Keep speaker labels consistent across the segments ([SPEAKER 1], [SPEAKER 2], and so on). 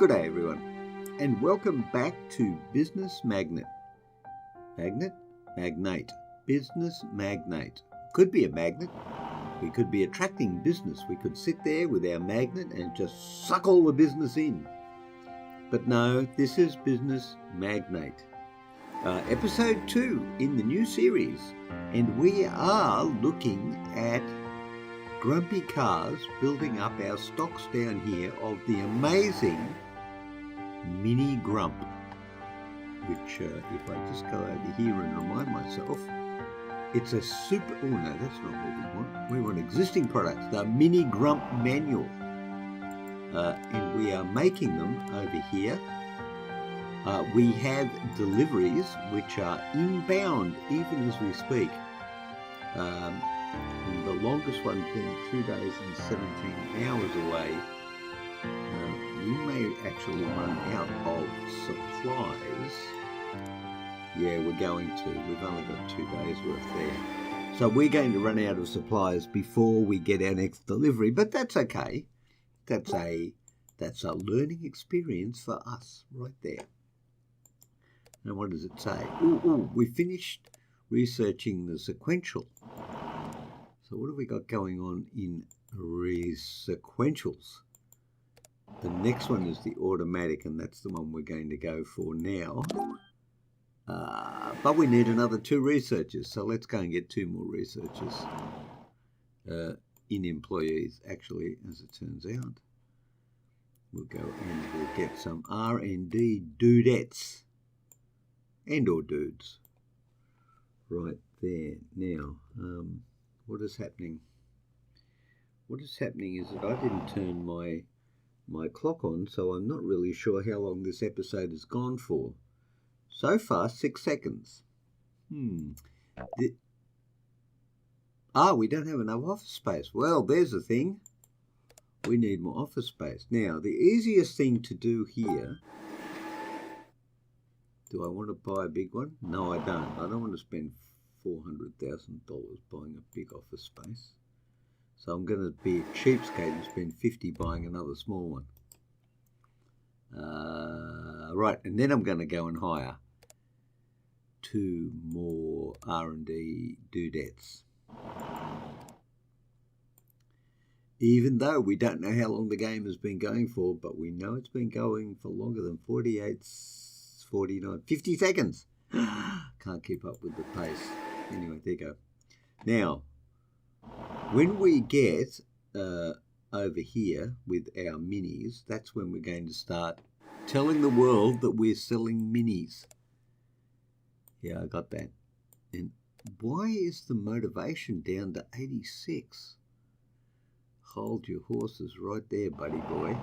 [SPEAKER 1] Good day, everyone, and welcome back to Business Magnate. Magnate. Business Magnate. Could be a magnet. We could be attracting business. We could sit there with our magnet and just suck all the business in. But no, this is Business Magnate. Episode 2 in the new series, and we are looking at grumpy cars, building up our stocks down here of the amazing Mini Grump, which if I just go over here and remind myself, it's a super, oh no, that's not what we want. We want existing products, the Mini Grump manual. And we are making them over here. We have deliveries which are inbound even as we speak. And the longest one being 2 days and 17 hours away. We may actually run out of supplies. Yeah, we're going to. We've only got 2 days worth there. So we're going to run out of supplies before we get our next delivery, but that's okay. That's a learning experience for us right there. Now what does it say? We finished researching the sequential. So what have we got going on in sequentials? The next one is the automatic, and that's the one we're going to go for now. But we need another 2 researchers, so let's go and get 2 more researchers in employees, actually, as it turns out. We'll go and we'll get some R&D dudettes and or dudes right there. Now, what is happening? What is happening is that I didn't turn my clock on, so I'm not really sure how long this episode has gone for. So far, 6 seconds. We don't have enough office space. Well, there's the thing. We need more office space. Now, the easiest thing to do here, do I want to buy a big one? No, I don't. I don't want to spend $400,000 buying a big office space. So I'm going to be a cheapskate and spend $50 buying another small one. Right, and then I'm going to go and hire 2 more R&D dudettes. Even though we don't know how long the game has been going for, but we know it's been going for longer than 48, 49, 50 seconds. Can't keep up with the pace. Anyway, there you go. Now, when we get over here with our minis, that's when we're going to start telling the world that we're selling minis. Yeah, I got that. And why is the motivation down to 86? Hold your horses right there, buddy boy.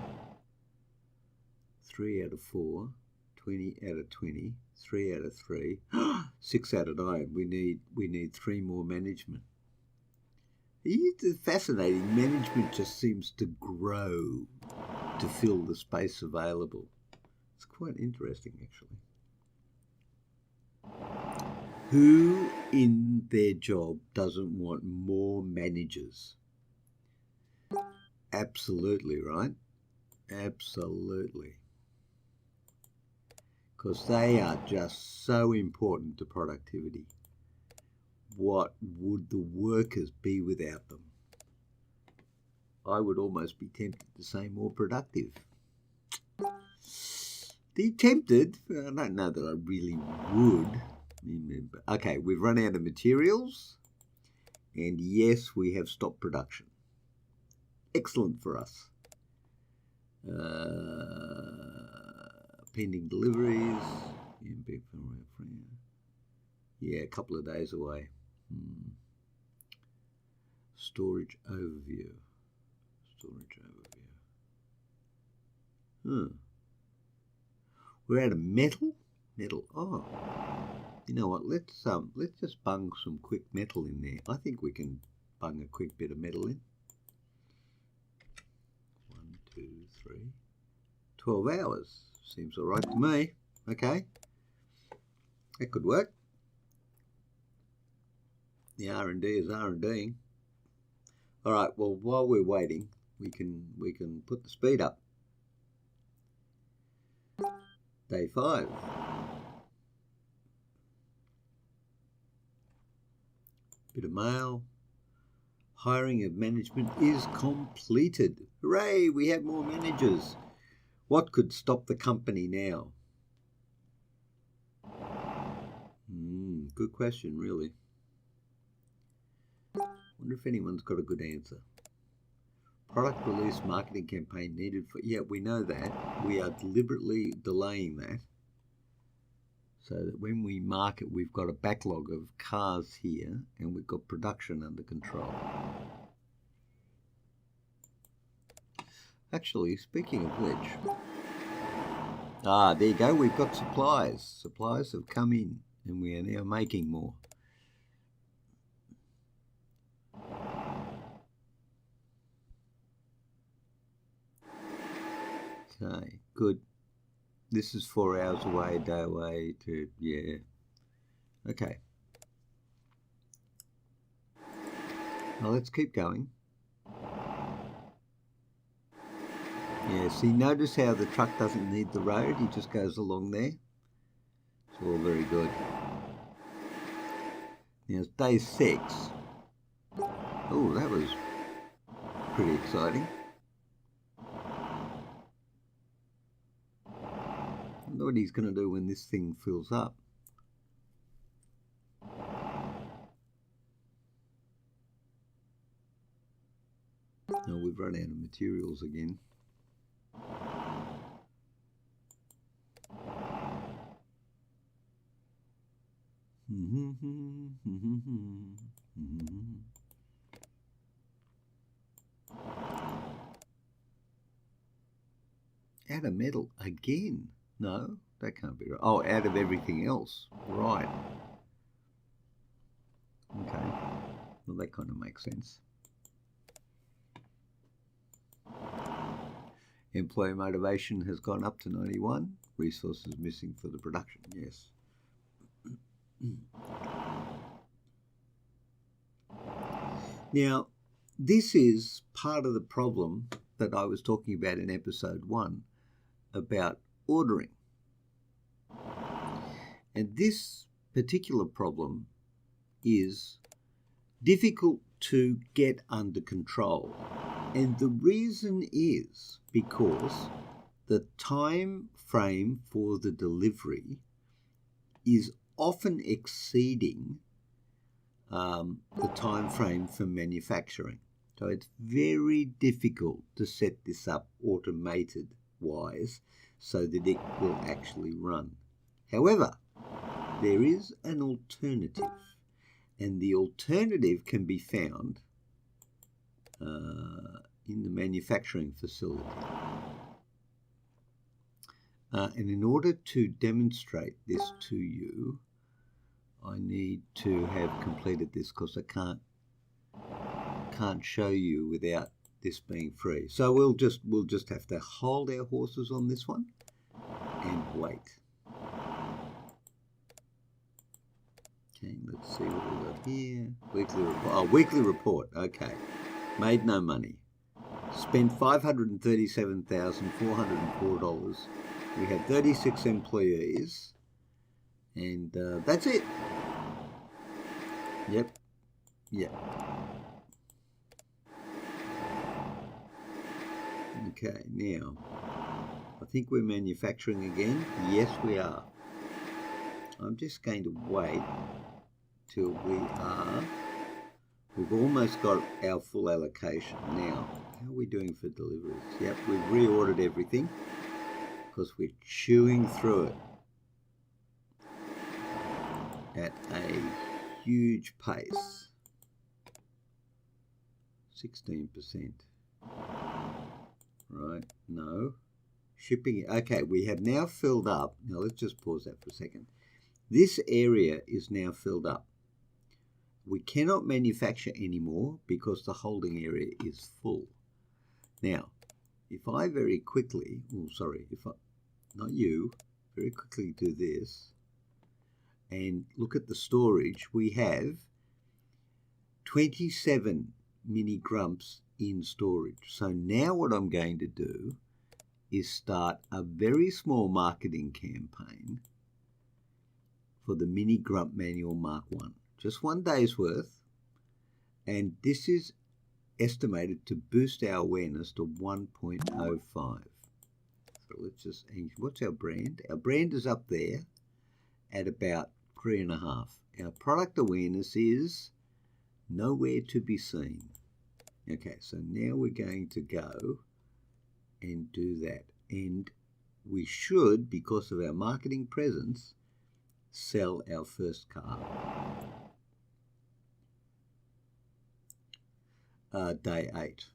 [SPEAKER 1] 3 out of 4, 20 out of 20, 3 out of 3, 6 out of 9. We need 3 more management. It's fascinating. Management just seems to grow to fill the space available. It's quite interesting, actually. Who in their job doesn't want more managers? Absolutely, right? Absolutely. Because they are just so important to productivity. What would the workers be without them? I would almost be tempted to say more productive. Tempted? I don't know that I really would. Okay, we've run out of materials, and yes, we have stopped production. Excellent for us. Pending deliveries. Yeah, a couple of days away. Storage overview. We're out of metal. Oh, you know what? Let's just bung some quick metal in there. I think we can bung a quick bit of metal in. 1, 2, 3, 12 hours. Seems all right to me. Okay, that could work. The R&D is R&Ding. All right. Well, while we're waiting, we can put the speed up. Day 5. Bit of mail. Hiring of management is completed. Hooray, we have more managers. What could stop the company now? Good question, really. Wonder if anyone's got a good answer. Product release marketing campaign needed for... Yeah, we know that. We are deliberately delaying that so that when we market, we've got a backlog of cars here and we've got production under control. Actually, speaking of which... there you go. We've got supplies. Supplies have come in and we are now making more. Okay, good. This is 4 hours away, a day away to, yeah. Okay. Now let's keep going. Yeah, see, notice how the truck doesn't need the road. He just goes along there. It's all very good. Now it's day 6. Oh, that was pretty exciting. I wonder what he's going to do when this thing fills up. No, we've run out of materials again. Out of metal again? No, that can't be right. Oh, out of everything else. Right. Okay. Well, that kind of makes sense. Employee motivation has gone up to 91. Resources missing for the production. Yes. Now, this is part of the problem that I was talking about in episode 1 about ordering. And this particular problem is difficult to get under control. And the reason is because the time frame for the delivery is often exceeding the time frame for manufacturing. So it's very difficult to set this up automated wise so that it will actually run. However, there is an alternative, and the alternative can be found in the manufacturing facility. And in order to demonstrate this to you, I need to have completed this because I can't show you without this being free. So we'll just have to hold our horses on this one and wait. Okay, let's see what we've got here. Weekly report. Oh, weekly report. Okay. Made no money. Spent $537,404. We have 36 employees. And that's it. Yep. Okay, now, I think we're manufacturing again. Yes, we are. I'm just going to wait till we've almost got our full allocation. Now, how are we doing for deliveries? Yep, we've reordered everything because we're chewing through it at a huge pace. 16%. Right, no. Shipping, okay, we have now filled up. Now let's just pause that for a second. This area is now filled up. We cannot manufacture anymore because the holding area is full. Now, if I very quickly, not you, very quickly do this and look at the storage, we have 27 mini grumps in storage. So now what I'm going to do is start a very small marketing campaign for the Mini Grump Manual Mark 1. Just 1 day's worth. And this is estimated to boost our awareness to 1.05. So let's just, what's our brand? Our brand is up there at about 3.5. Our product awareness is nowhere to be seen. Okay, so now we're going to go and do that. And we should, because of our marketing presence, sell our first car. Day 8.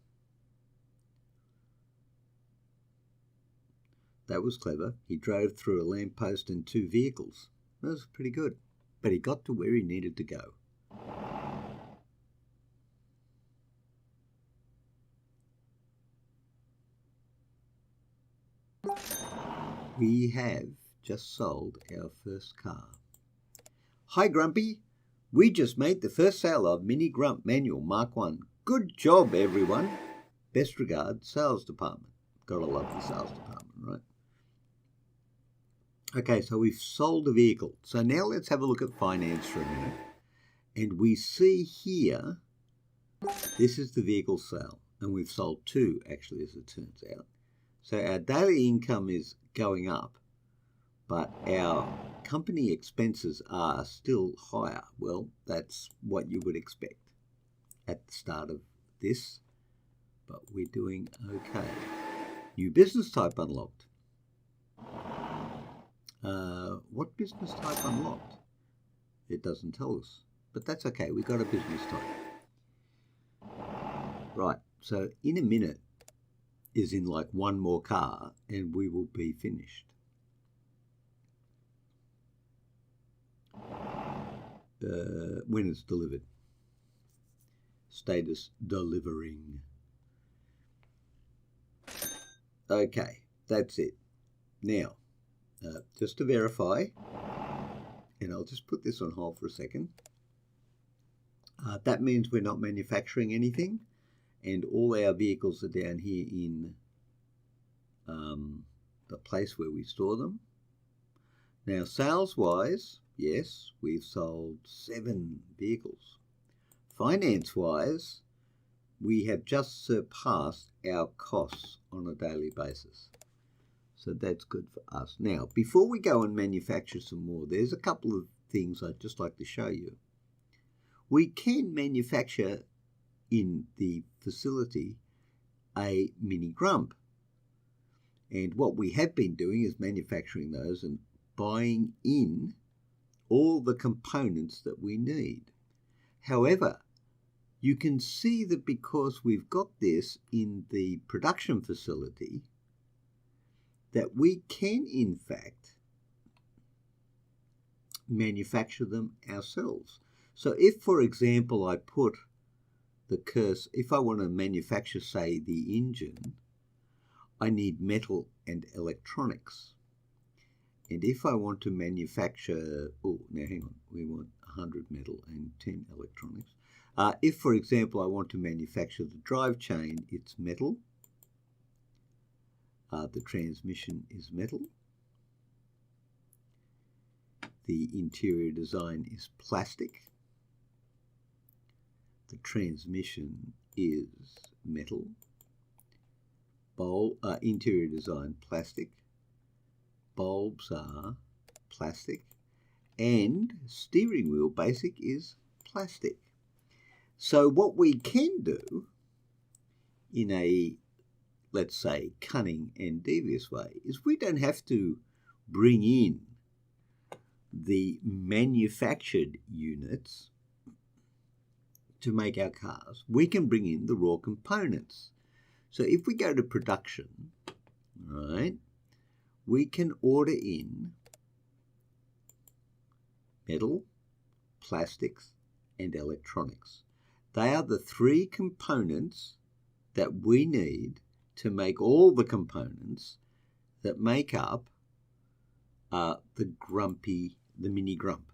[SPEAKER 1] That was clever. He drove through a lamppost and 2 vehicles. That was pretty good. But he got to where he needed to go. We have just sold our first car. Hi Grumpy, we just made the first sale of Mini Grump Manual Mark 1. Good job everyone. Best regards, sales department. Gotta love the sales department, right? Okay, so we've sold the vehicle. So now let's have a look at finance for a minute. And we see here, this is the vehicle sale. And we've sold 2 actually, as it turns out. So our daily income is going up, but our company expenses are still higher. Well, that's what you would expect at the start of this, but we're doing okay. New business type unlocked. What business type unlocked? It doesn't tell us, but that's okay. We got a business type. Right, so in a minute is in like 1 more car and we will be finished. When it's delivered. Status delivering. Okay, that's it. Now, just to verify, and I'll just put this on hold for a second. That means we're not manufacturing anything, and all our vehicles are down here in the place where we store them. Now, sales-wise, yes, we've sold 7 vehicles. Finance-wise, we have just surpassed our costs on a daily basis. So that's good for us. Now, before we go and manufacture some more, there's a couple of things I'd just like to show you. We can manufacture in the facility a Mini Grump. And what we have been doing is manufacturing those and buying in all the components that we need. However, you can see that because we've got this in the production facility, that we can in fact manufacture them ourselves. So if, for example, I put the curse, if I want to manufacture, say, the engine, I need metal and electronics. And if I want to manufacture, oh, now hang on, we want 100 metal and 10 electronics. If, for example, I want to manufacture the drive chain, it's metal. The transmission is metal. The interior design is plastic. The transmission is metal. Interior design plastic. Bulbs are plastic. And steering wheel basic is plastic. So what we can do in a, let's say, cunning and devious way is we don't have to bring in the manufactured units to make our cars. We can bring in the raw components. So if we go to production, right, we can order in metal, plastics, and electronics. They are the 3 components that we need to make all the components that make up the Mini Grump.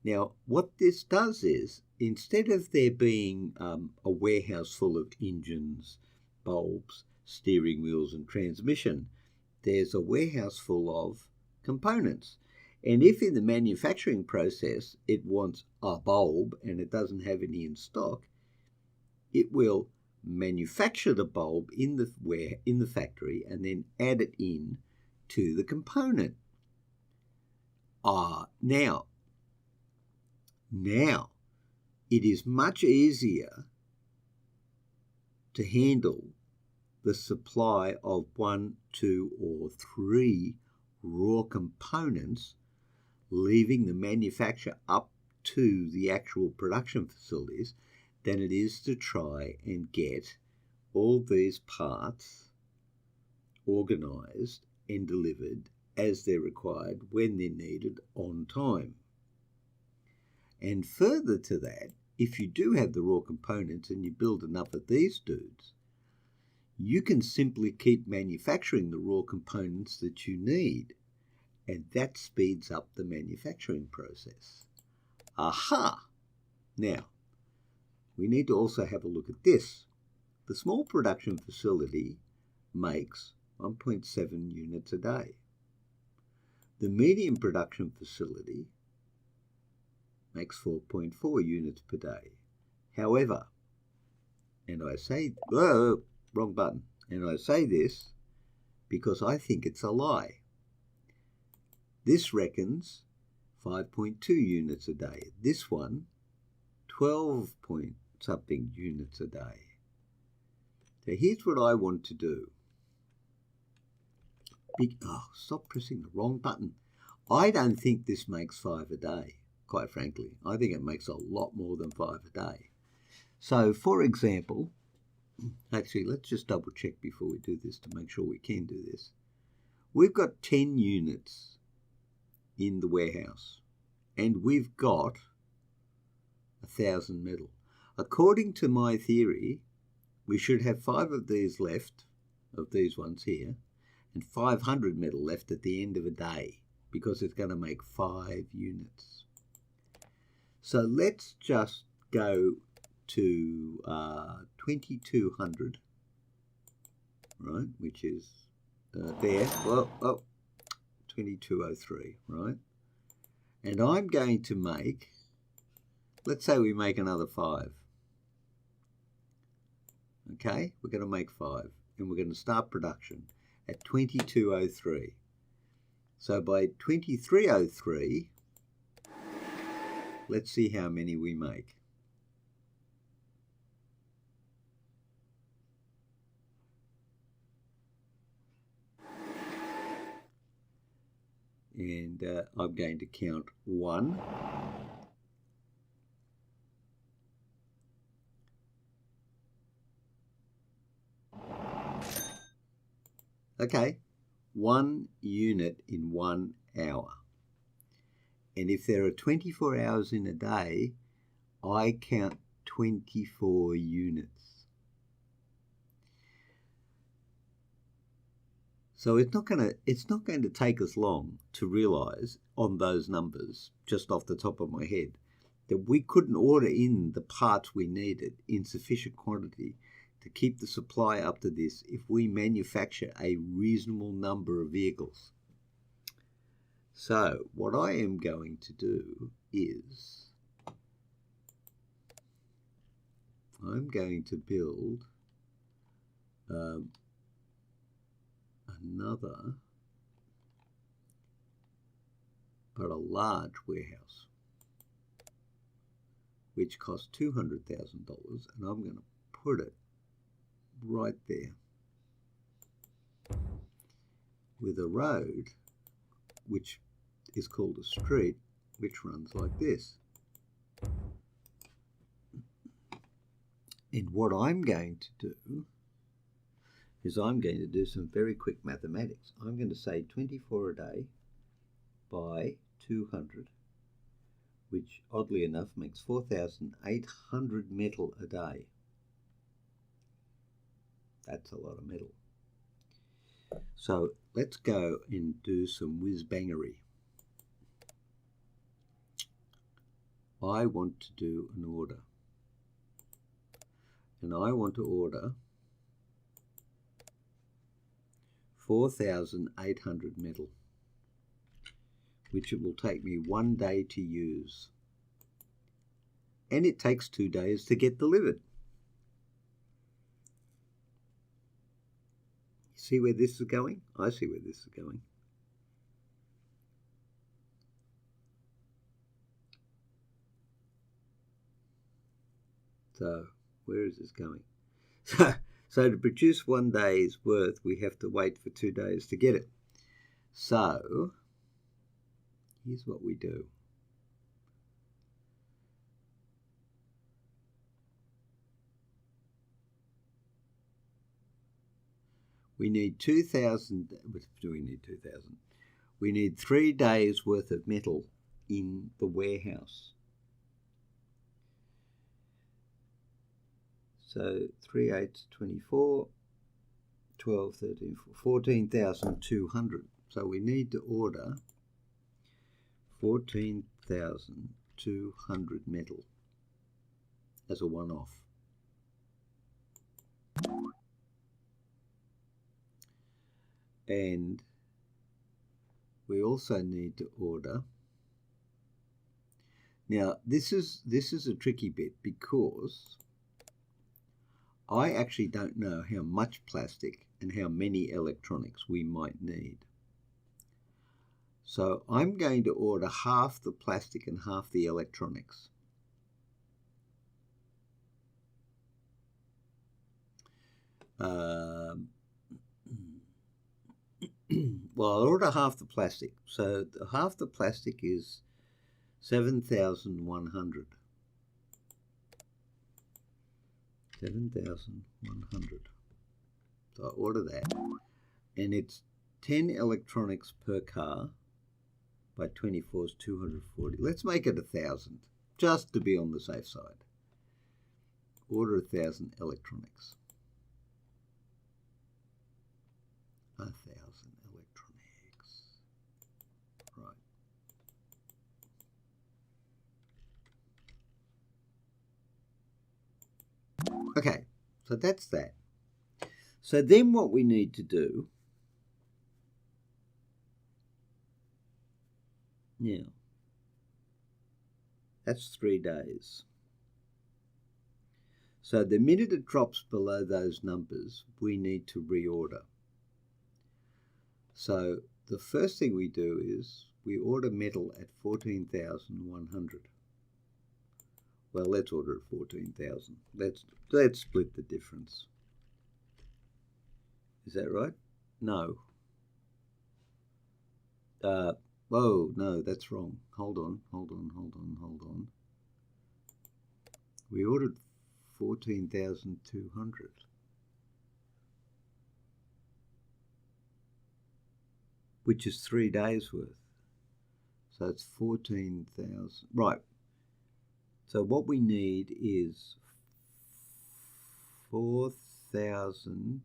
[SPEAKER 1] Now, what this does is, instead of there being a warehouse full of engines, bulbs, steering wheels and transmission. There's a warehouse full of components. And if in the manufacturing process it wants a bulb and it doesn't have any in stock, it will manufacture the bulb in the factory and then add it in to the component. Now it is much easier to handle the supply of 1, 2, or 3 raw components, leaving the manufacture up to the actual production facilities, than it is to try and get all these parts organised and delivered as they're required when they're needed on time. And further to that, if you do have the raw components and you build enough of these dudes, you can simply keep manufacturing the raw components that you need, and that speeds up the manufacturing process. Aha! Now, we need to also have a look at this. The small production facility makes 1.7 units a day. The medium production facility makes 4.4 units per day. However, and I say, wrong button, and I say this because I think it's a lie. This reckons 5.2 units a day. This one, 12 point something units a day. So here's what I want to do. Stop pressing the wrong button. I don't think this makes 5 a day, quite frankly. I think it makes a lot more than 5 a day. So, for example, actually, let's just double check before we do this to make sure we can do this. We've got 10 units in the warehouse, and we've got 1,000 metal. According to my theory, we should have 5 of these left, of these ones here, and 500 metal left at the end of a day, because it's going to make 5 units. So let's just go to 2200, right, which is there, 2203, right? And I'm going to make, let's say we make another 5. Okay, we're going to make 5, and we're going to start production at 2203. So by 2303, let's see how many we make. And I'm going to count 1, 1 unit in 1 hour. And if there are 24 hours in a day, I count 24 units. So it's not going to take us long to realise on those numbers, just off the top of my head, that we couldn't order in the parts we needed in sufficient quantity to keep the supply up to this if we manufacture a reasonable number of vehicles. So what I am going to do is I'm going to build another, but a large warehouse, which costs $200,000, and I'm going to put it right there with a road which is called a street, which runs like this. And what I'm going to do is I'm going to do some very quick mathematics. I'm going to say 24 a day by 200, which oddly enough makes 4,800 metal a day. That's a lot of metal. So let's go and do some whiz-bangery. I want to do an order. And I want to order 4,800 metal, which it will take me 1 day to use. And it takes 2 days to get delivered. See where this is going? I see where this is going. So, where is this going? So to produce 1 day's worth, we have to wait for 2 days to get it. So, here's what we do. We need 2,000, do we need 2,000? We need 3 days worth of metal in the warehouse. So 3 8 24, 12, 13, 14,200. So we need to order 14,200 metal as a one-off. And we also need to order. Now this is a tricky bit because I actually don't know how much plastic and how many electronics we might need. So I'm going to order half the plastic and half the electronics. Well, I'll order half the plastic. So half the plastic is 7,100. 7,100. So I order that, and it's 10 electronics per car by 24 is 240. Let's make it 1,000, just to be on the safe side. Order 1,000 electronics. 1,000 electronics. Right. Okay, so that's that. So then what we need to do now, that's 3 days. So the minute it drops below those numbers, we need to reorder. So the first thing we do is we order metal at 14,100. Well, let's order at 14,000. Let's split the difference. Is that right? No. Oh, no, that's wrong. Hold on. We ordered 14,200. Which is 3 days worth. So it's 14,000. Right. So what we need is 4,000.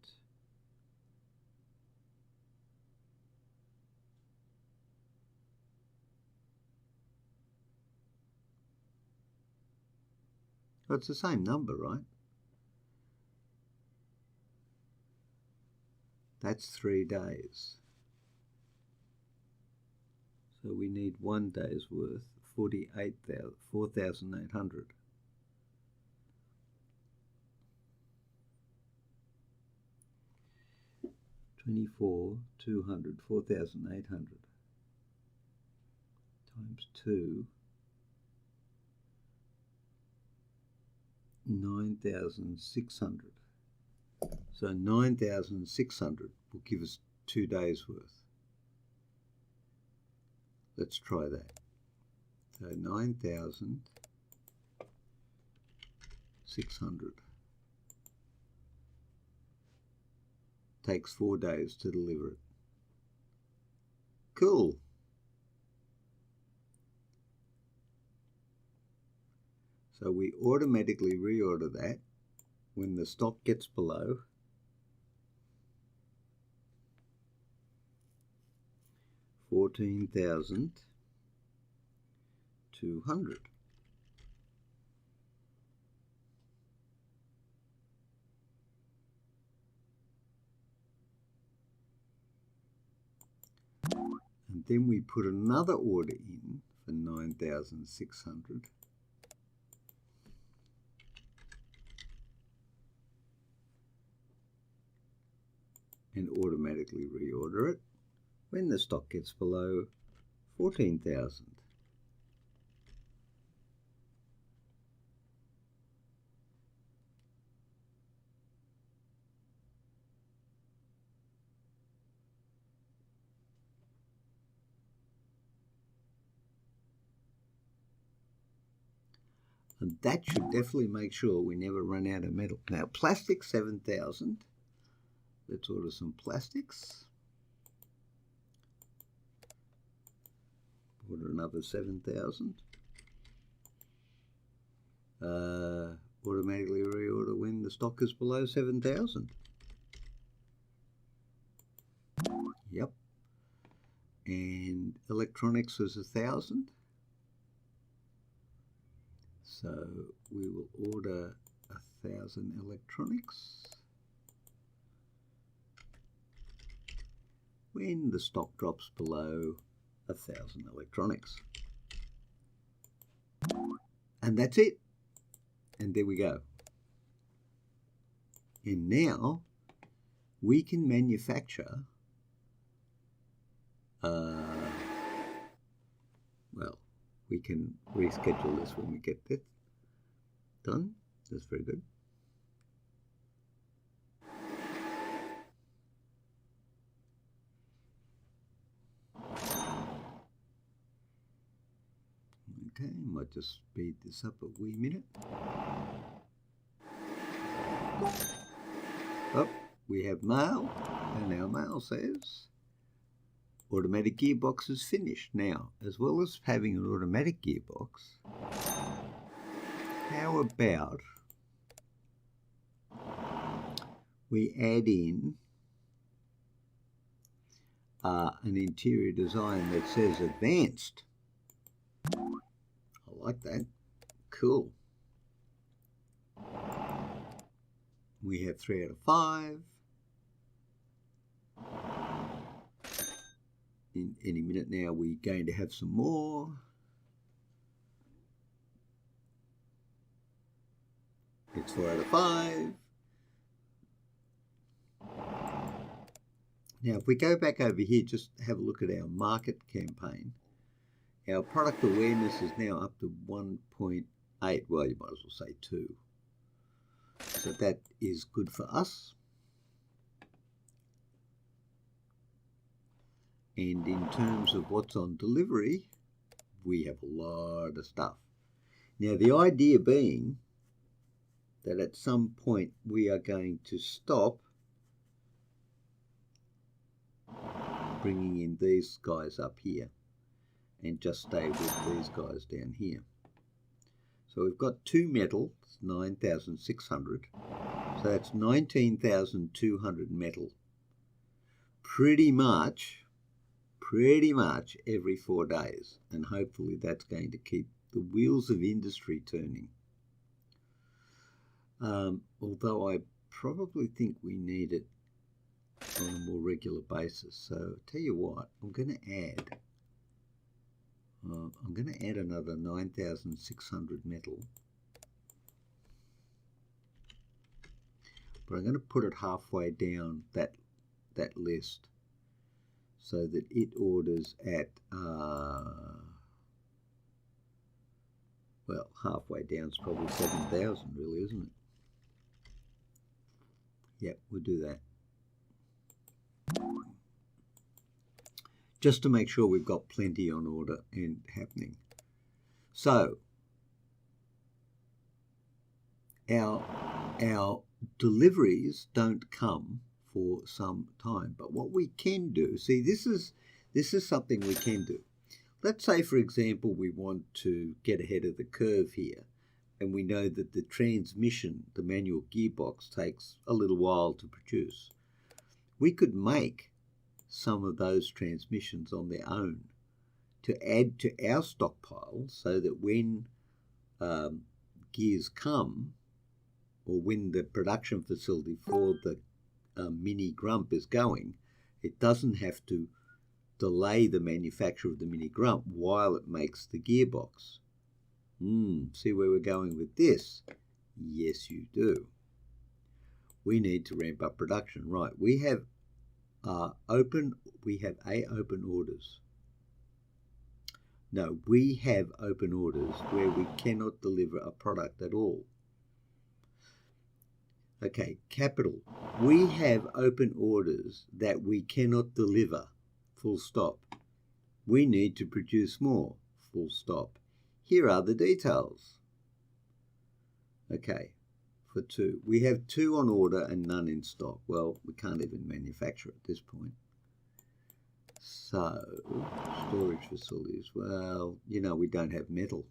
[SPEAKER 1] Well, it's the same number, right? That's 3 days. So we need 1 day's worth, 4,800. $24,200, 4,800 times 2, 9,600. So 9,600 will give us 2 days worth. Let's try that. So 9,600 takes 4 days to deliver it. Cool. So we automatically reorder that when the stock gets below 14,200. then we put another order in for 9,600. And automatically reorder it when the stock gets below 14,000. And that should definitely make sure we never run out of metal. Now, plastic 7,000. Let's order some plastics. Order another 7,000. Automatically reorder when the stock is below 7,000. Yep. And electronics is 1,000. So we will order 1,000 electronics when the stock drops below 1,000 electronics. And that's it. And there we go. And now we can manufacture, well, we can reschedule this when we get that done. That's very good. Okay, might just speed this up a wee minute. Oh, we have mail, and our mail says automatic gearbox is finished. Now, as well as having an automatic gearbox, how about we add in an interior design that says advanced? I like that. Cool. We have 3 out of 5. In any minute now, we're going to have some more. It's 4 out of 5. Now, if we go back over here, just have a look at our market campaign. Our product awareness is now up to 1.8. Well, you might as well say 2. So that is good for us. And in terms of what's on delivery, we have a lot of stuff. Now, the idea being that at some point we are going to stop bringing in these guys up here and just stay with these guys down here. So we've got 2 metal, 9,600. So that's 19,200 metal. Pretty much every 4 days. And hopefully that's going to keep the wheels of industry turning. Although I probably think we need it on a more regular basis. So I'll tell you what, I'm going to add another 9,600 metal, but I'm going to put it halfway down that list so that it orders at well, halfway down is probably 7,000 really, isn't it? Yep, we'll do that. Just to make sure we've got plenty on order and happening. So our deliveries don't come for some time, but what we can do, see, this is something we can do. Let's say, for example, we want to get ahead of the curve here, and we know that the transmission, the manual gearbox, takes a little while to produce. We could make some of those transmissions on their own to add to our stockpile so that when gears come, or when the production facility for the mini grump is going, it doesn't have to delay the manufacture of the Mini Grump while it makes the gearbox. See where we're going with this? Yes, you do. We need to ramp up production. Right, we have open orders. No, we have open orders where we cannot deliver a product at all. Okay, capital. We have open orders that we cannot deliver, full stop. We need to produce more, full stop. Here are the details. Okay, for 2. We have 2 on order and none in stock. Well, we can't even manufacture at this point. So, storage facilities. Well, you know, we don't have metal.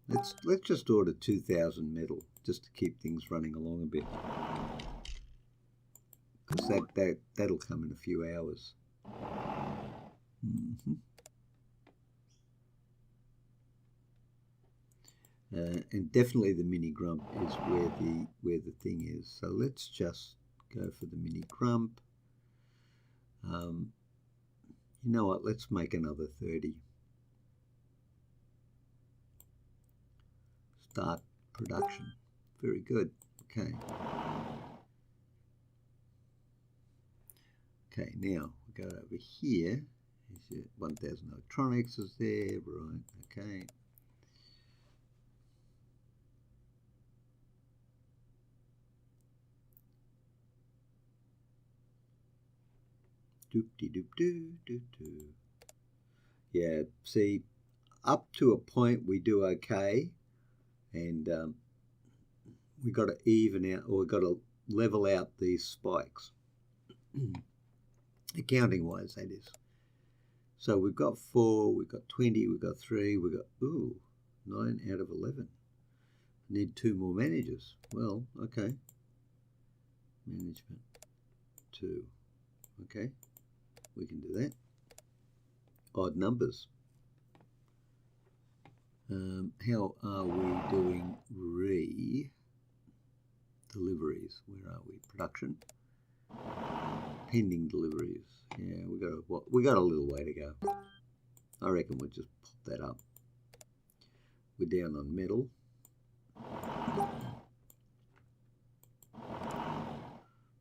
[SPEAKER 1] Let's just order 2,000 metal just to keep things running along a bit. Because that'll come in a few hours. And definitely the Mini Grump is where the thing is. So let's just go for the Mini Grump. You know what? Let's make another 30. Start production. Very good. Okay. Okay, now we go over here. 1,000 electronics is there, right? Okay. Doop-de-doop-doo-doo-doo. Yeah, see, up to a point we do okay, and we got to even out, or we got to level out these spikes, accounting wise, that is. So we've got 4, we've got 20, we've got 3, we've got 9 out of 11. Need 2 more managers. Well, okay. Management 2. Okay, we can do that. Odd numbers. How are we doing deliveries? Where are we? Production. Pending deliveries. Yeah, we got a little way to go. I reckon we'll just pop that up. We're down on metal.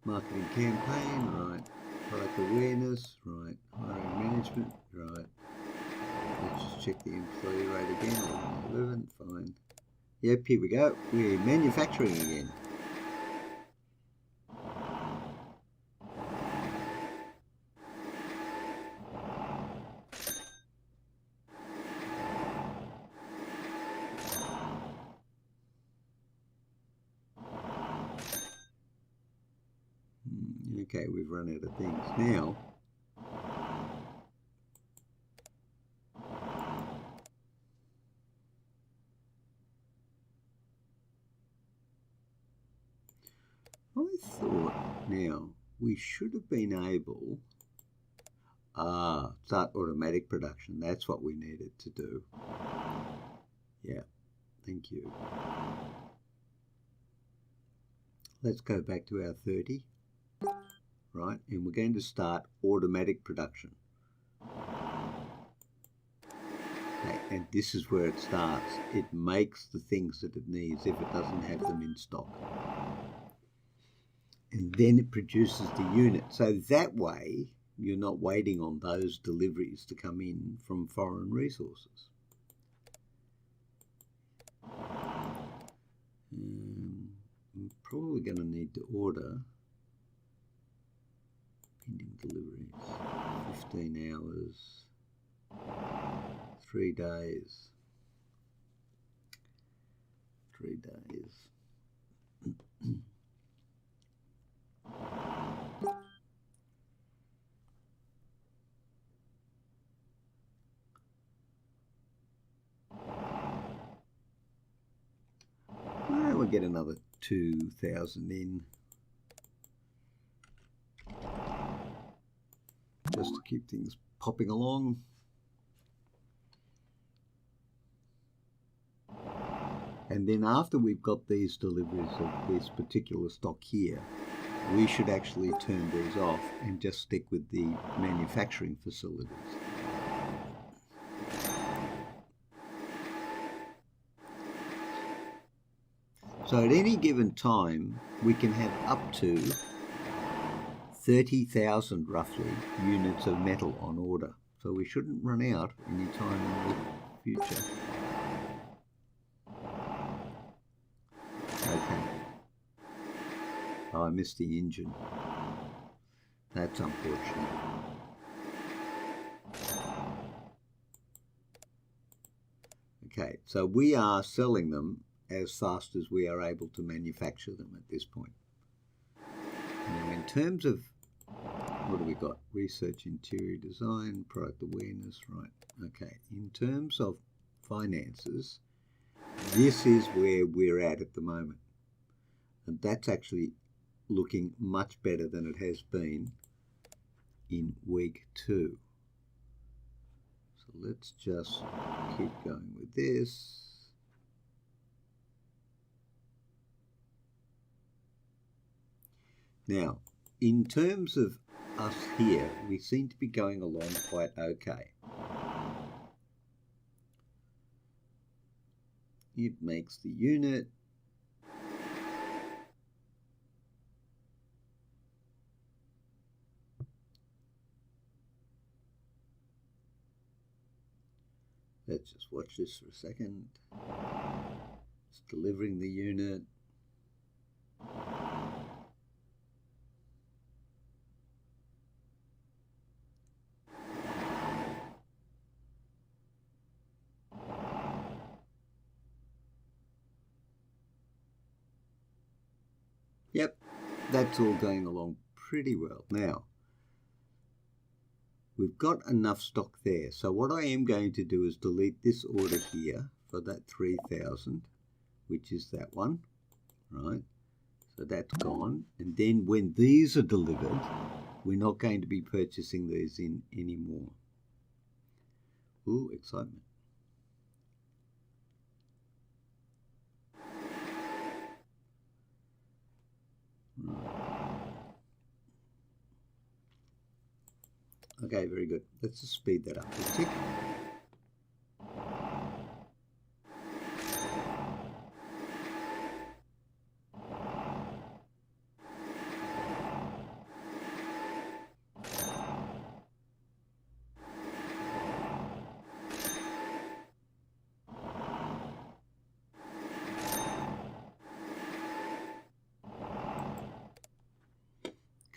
[SPEAKER 1] Marketing campaign, right. Product awareness, right. Hiring management, right. Let's just check the employee rate again. 11, fine. Yep, here we go. We're manufacturing again. Okay, we've run out of things. Now, I thought now we should have been able, start automatic production. That's what we needed to do. Yeah, thank you. Let's go back to our 30. Right, and we're going to start automatic production. Okay, and this is where it starts. It makes the things that it needs if it doesn't have them in stock. And then it produces the unit. So that way, you're not waiting on those deliveries to come in from foreign resources. I'm probably going to need to order pending deliveries, 15 hours, 3 days, 3 days. Well, we'll get another 2,000 in. Just to keep things popping along. And then after we've got these deliveries of this particular stock here, we should actually turn these off and just stick with the manufacturing facilities. So at any given time, we can have up to 30,000 roughly units of metal on order. So we shouldn't run out any time in the future. Okay. Oh, I missed the engine. That's unfortunate. Okay, so we are selling them as fast as we are able to manufacture them at this point. Now, in terms of, what do we got? Research, interior design, product awareness, right. Okay, in terms of finances, this is where we're at the moment. And that's actually looking much better than it has been in week 2. So let's just keep going with this. Now, in terms of us here, we seem to be going along quite okay. It makes the unit. Let's just watch this for a second. It's delivering the unit. Yep, that's all going along pretty well. Now, we've got enough stock there. So what I am going to do is delete this order here for that 3,000, which is that one, right? So that's gone. And then when these are delivered, we're not going to be purchasing these in anymore. Ooh, excitement. Okay, very good. Let's just speed that up a tick.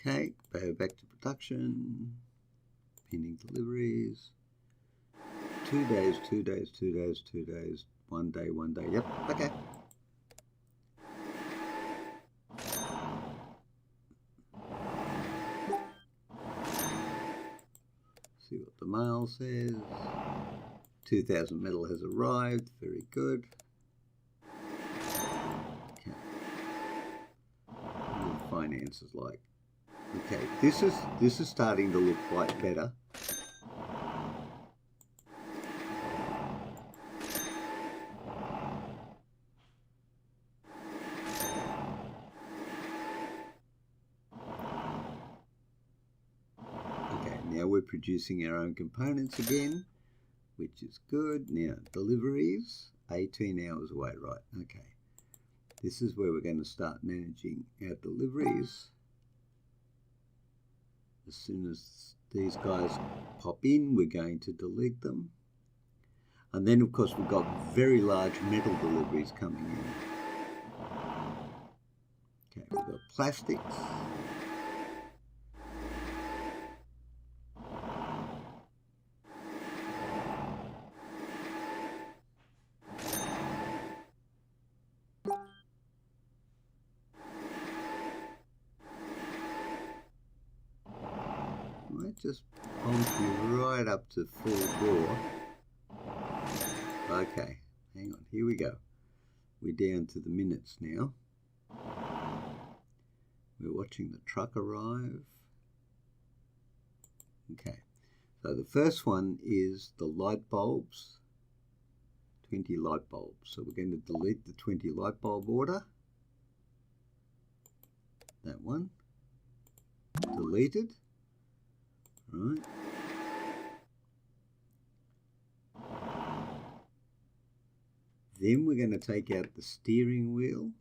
[SPEAKER 1] Okay, go back to production. Pending deliveries. 2 days, 2 days, 2 days, 2 days, 1 day, 1 day. Yep, okay. See what the mail says. 2,000 metal has arrived. Very good. Okay. What the finances like? Okay, this is starting to look quite better. Okay, now we're producing our own components again, which is good. Now, deliveries, 18 hours away, right? Okay. This is where we're going to start managing our deliveries. As soon as these guys pop in, we're going to delete them. And then, of course, we've got very large metal deliveries coming in. Okay, we've got plastics. Might just pump you right up to full bore. Okay, hang on, here we go. We're down to the minutes now. We're watching the truck arrive. Okay, so the first one is the light bulbs. 20 light bulbs. So we're going to delete the 20 light bulb order. That one. deleted. Right. Then we're going to take out the steering wheel.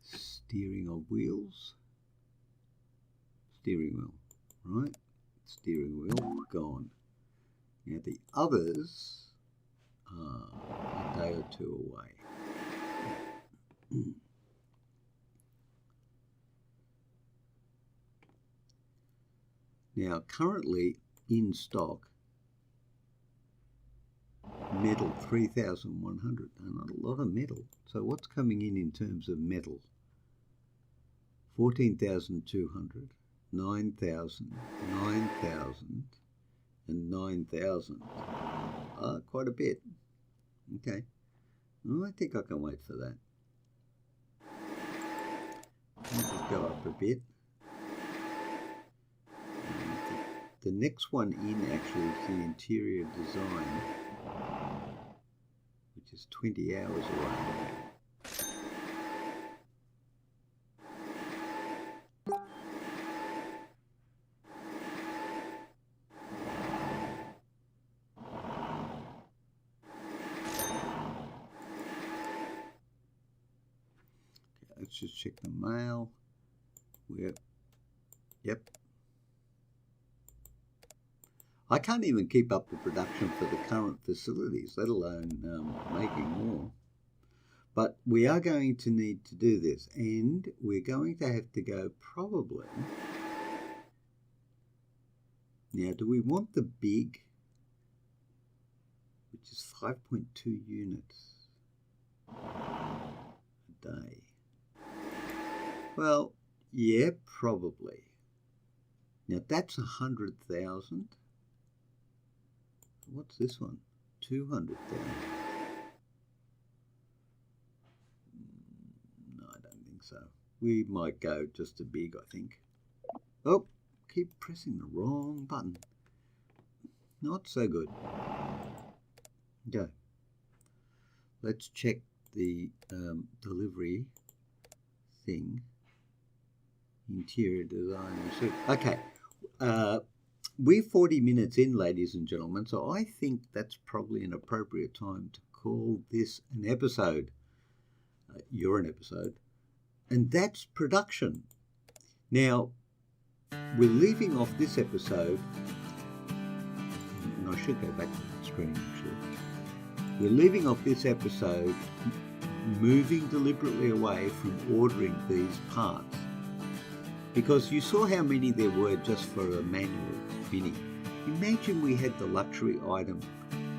[SPEAKER 1] Steering of wheels. Steering wheel. Right. Steering wheel gone. Now the others are a day or two away. Now currently in stock, metal 3,100, not a lot of metal. So what's coming in terms of metal? 14,200, 9,000, 9,000, and 9,000. Quite a bit. Okay. Well, I think I can wait for that. Let's just go up a bit. The next one in actually is the interior design, which is 20 hours away. Let's just check the mail. Yep. I can't even keep up the production for the current facilities, let alone making more. But we are going to need to do this, and we're going to have to go probably. Now, do we want the big, which is 5.2 units a day? Well, yeah, probably. Now that's 100,000. What's this one? 200,000. No, I don't think so. We might go just a big, I think. Oh, keep pressing the wrong button. Not so good. Go. Let's check the delivery thing. Interior design. Okay. We're 40 minutes in, ladies and gentlemen, so I think that's probably an appropriate time to call this an episode. You're an episode. And that's production. Now, we're leaving off this episode, and I should go back to the screen actually. We're leaving off this episode moving deliberately away from ordering these parts. Because you saw how many there were just for a manual Mini. Imagine we had the luxury item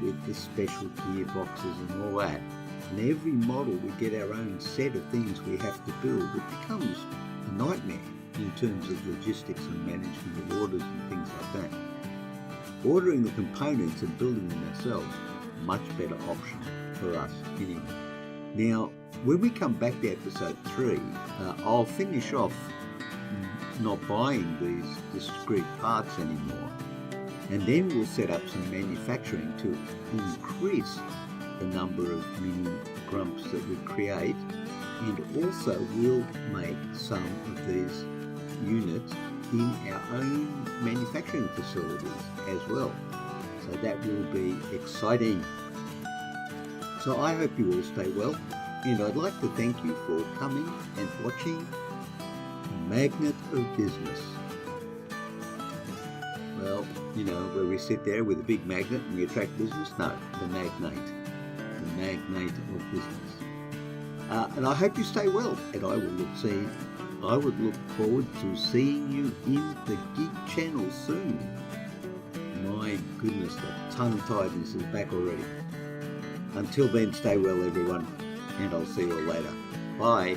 [SPEAKER 1] with the special gearboxes and all that. And every model we get our own set of things we have to build. It becomes a nightmare in terms of logistics and management of orders and things like that. Ordering the components and building them ourselves, much better option for us anyway. Now, when we come back to episode 3, I'll finish off not buying these discrete parts anymore, and then we'll set up some manufacturing to increase the number of mini grumps that we create, and also we'll make some of these units in our own manufacturing facilities as well. So that will be exciting. So I hope you all stay well, and I'd like to thank you for coming and watching Magnate of Business. Well, you know, where we sit there with a big magnet and we attract business? No, the Magnate. The Magnate of Business. And I hope you stay well, and I would look forward to seeing you in the Gig channel soon. My goodness, the tongue-tiedness is back already. Until then, stay well everyone, and I'll see you all later. Bye.